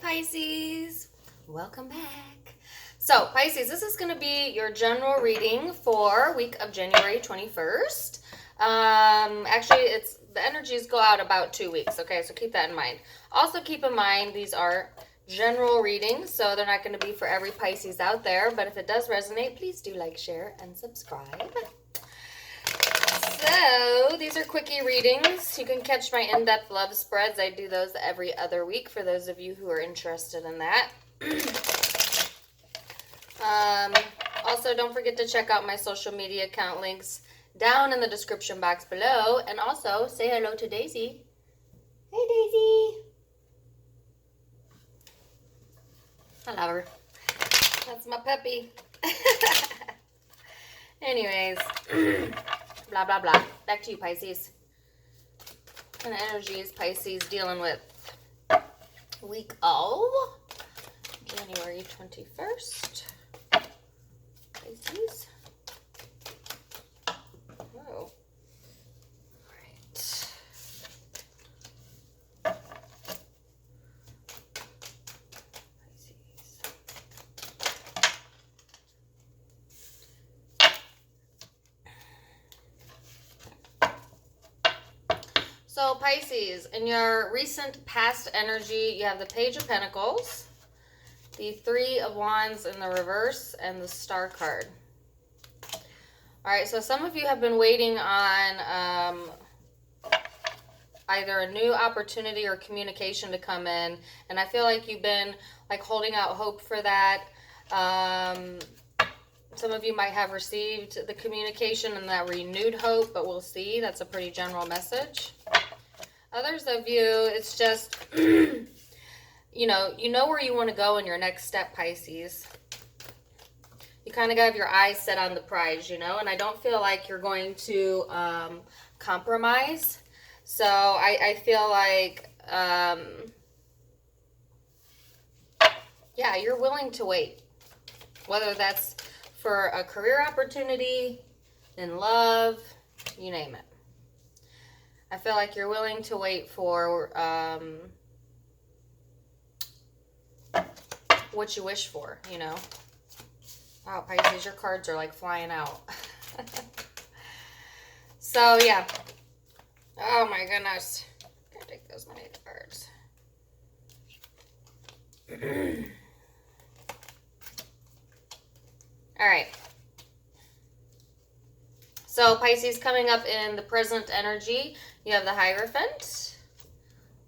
Pisces. Welcome back. So, Pisces, this is going to be your general reading for week of January 21st. Actually, the energies go out about 2 weeks, okay? So keep that in mind. Also keep in mind these are general readings, so they're not going to be for every Pisces out there, but if it does resonate, please do like, share, and subscribe. So, these are quickie readings. You can catch my in-depth love spreads. I do those every other week for those of you who are interested in that. Also, don't forget to check out my social media account links down in the description box below. And also, say hello to Daisy. Hey, Daisy. I love her. That's my puppy. Anyways, blah, blah, blah. Back to you, Pisces. What kind of energy is Pisces dealing with? Week of January 21st. Pisces. Oh. All right. So Pisces, in your recent past energy, you have the Page of Pentacles, the Three of Wands in the reverse, and the Star card. All right, so some of you have been waiting on either a new opportunity or communication to come in, and I feel like you've been like holding out hope for that. Some of you might have received the communication and that renewed hope, but we'll see. That's a pretty general message. Others of you, it's just, you know where you want to go in your next step, Pisces. You kind of have your eyes set on the prize, and I don't feel like you're going to compromise. So I feel like, yeah, you're willing to wait. Whether that's for a career opportunity, in love, you name it. I feel like you're willing to wait for what you wish for, Wow, Pisces, your cards are like flying out. So, yeah. Oh, my goodness. Can't take those many cards. All right. So, Pisces, coming up in the present energy, you have the Hierophant,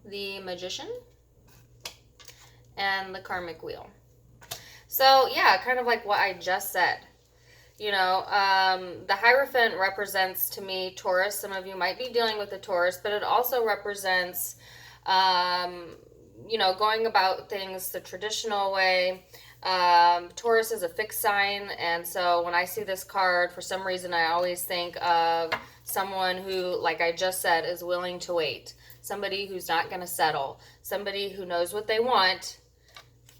the Magician, and the Karmic Wheel. So, yeah, kind of like what I just said. The Hierophant represents, to me, Taurus. Some of you might be dealing with the Taurus, but it also represents, going about things the traditional way. Taurus is a fixed sign, and so when I see this card, for some reason I always think of someone who, like I just said, is willing to wait. Somebody who's not going to settle. Somebody who knows what they want.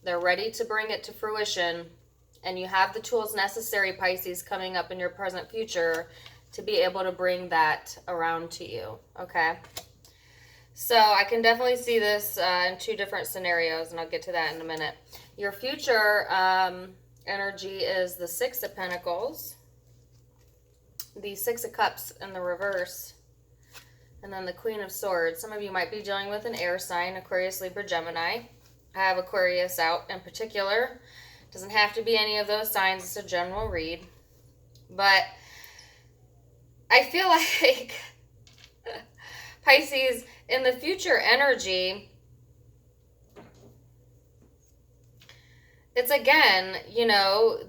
They're ready to bring it to fruition, and you have the tools necessary, Pisces, coming up in your present future to be able to bring that around to you, okay? So I can definitely see this in two different scenarios, and I'll get to that in a minute. Your future energy is the Six of Pentacles, the Six of Cups in the reverse, and then the Queen of Swords. Some of you might be dealing with an air sign, Aquarius, Libra, Gemini. I have Aquarius out in particular. Doesn't have to be any of those signs. It's a general read. But I feel like Pisces, in the future energy, it's again,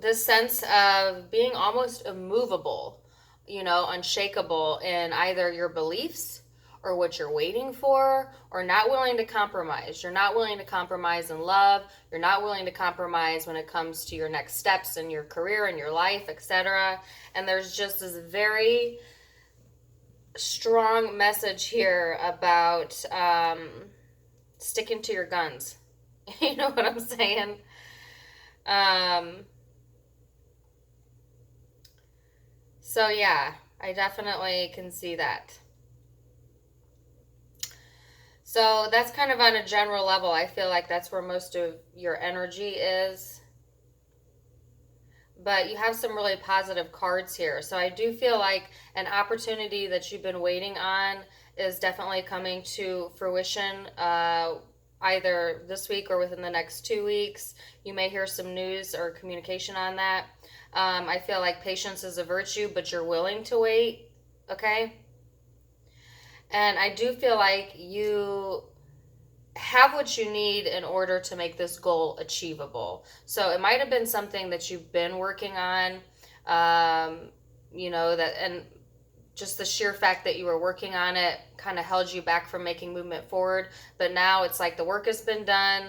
this sense of being almost immovable, unshakable in either your beliefs or what you're waiting for, or not willing to compromise. You're not willing to compromise in love. You're not willing to compromise when it comes to your next steps in your career, in your life, etc. And there's just this very strong message here about sticking to your guns. You know what I'm saying? So yeah, I definitely can see that. So that's kind of on a general level. I feel like that's where most of your energy is. But you have some really positive cards here. So I do feel like an opportunity that you've been waiting on is definitely coming to fruition, either this week or within the next 2 weeks. You may hear some news or communication on that. I feel like patience is a virtue, but you're willing to wait. Okay. And I do feel like you have what you need in order to make this goal achievable. So it might have been something that you've been working on, that, and just the sheer fact that you were working on it kind of held you back from making movement forward. But now it's like the work has been done,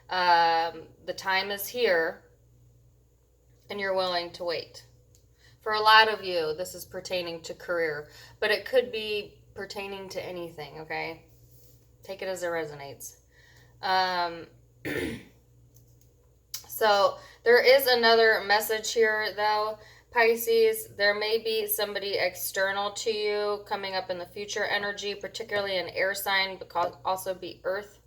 the time is here, and you're willing to wait. For a lot of you, this is pertaining to career, but it could be pertaining to anything, okay? Take it as it resonates. So there is another message here, though, Pisces. There may be somebody external to you coming up in the future energy, particularly an air sign, but could also be earth.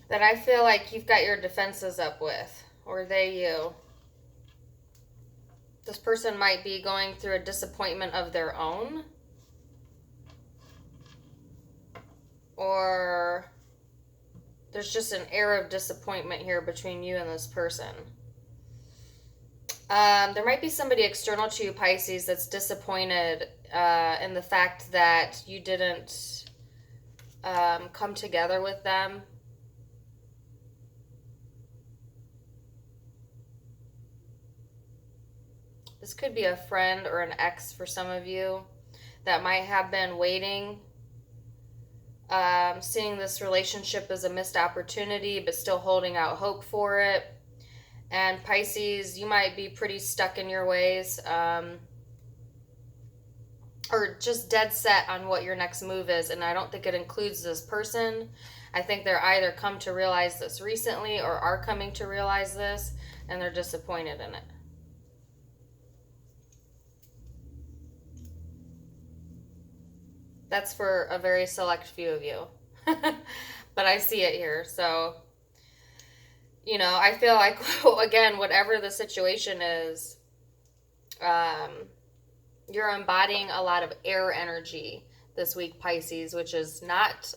That I feel like you've got your defenses up with, or they you. This person might be going through a disappointment of their own, or there's just an air of disappointment here between you and this person. There might be somebody external to you, Pisces, that's disappointed in the fact that you didn't come together with them. This could be a friend or an ex for some of you that might have been waiting, seeing this relationship as a missed opportunity, but still holding out hope for it. And Pisces, you might be pretty stuck in your ways, or just dead set on what your next move is. And I don't think it includes this person. I think they're either come to realize this recently or are coming to realize this, and they're disappointed in it. That's for a very select few of you. But I see it here. So, I feel like, again, whatever the situation is, you're embodying a lot of air energy this week, Pisces, which is not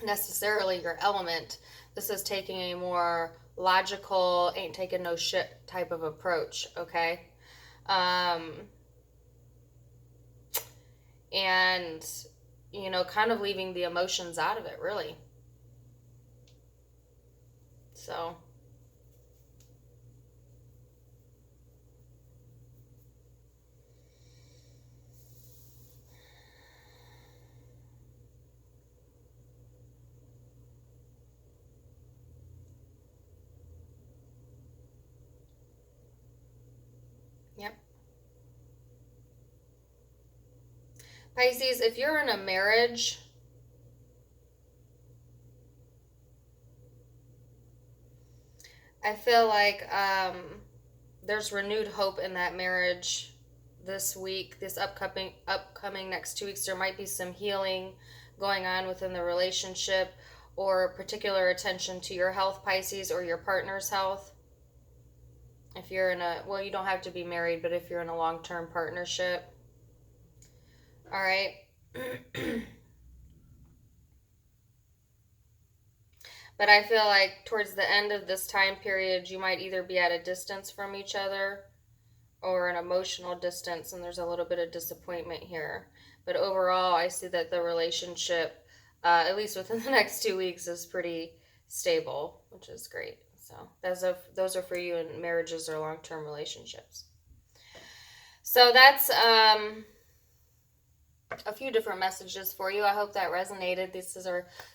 necessarily your element. This is taking a more logical, ain't taking no shit type of approach, okay? And, kind of leaving the emotions out of it, really. So, yep. Pisces, if you're in a marriage, I feel like there's renewed hope in that marriage this week, this upcoming next 2 weeks. There might be some healing going on within the relationship, or particular attention to your health, Pisces, or your partner's health. If you're in you don't have to be married, but if you're in a long-term partnership. All right. But I feel like towards the end of this time period, you might either be at a distance from each other or an emotional distance, and there's a little bit of disappointment here. But overall, I see that the relationship, at least within the next 2 weeks, is pretty stable, which is great. So those are for you in marriages or long-term relationships. So that's a few different messages for you. I hope that resonated.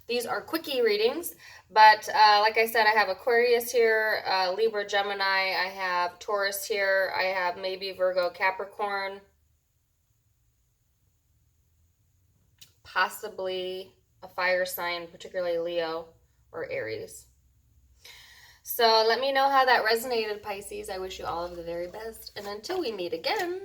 These are quickie readings, but like I said, I have Aquarius here, Libra, Gemini. I have Taurus here. I have maybe Virgo, Capricorn, possibly a fire sign, particularly Leo or Aries. So let me know how that resonated, Pisces. I wish you all of the very best. And until we meet again,